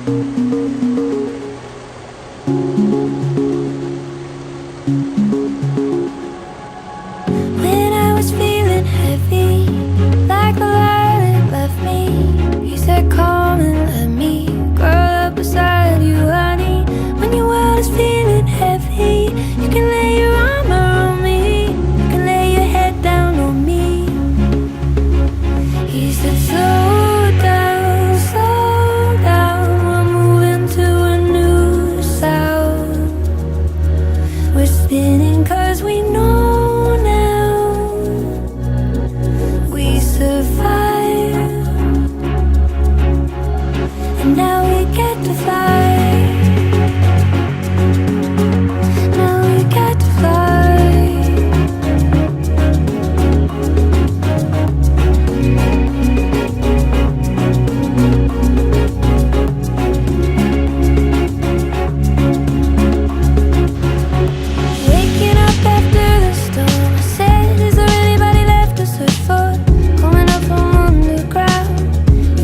When I was feeling heavy, like the light left me, you said come and let me curl up beside you, honey. When your world is feeling heavy, you can lay your arm around me, you can lay your head down on me. He said slow down, we're moving to a new sound. We're spinning 'cause we know now we survived, and now we get to fly. Now we get to fly. Waking up after the storm, I said, is there anybody left to search for? Coming up from underground,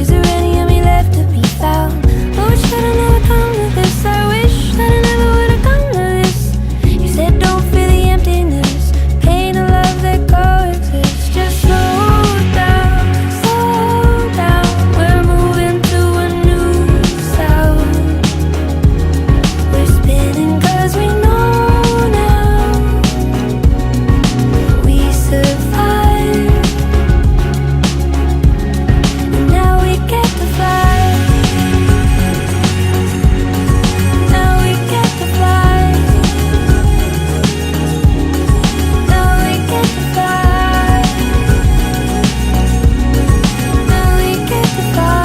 is there any of me left to be found? I wish that I never come to this, I wish that I never would have come to this. You said don't feel the emptiness, pain and love that coexist. Just slow down, we're moving to a new sound. We're spinning 'cause we know now we survived, and now we get to fly. Now we get to fly. Now we get to fly. Now we get to fly.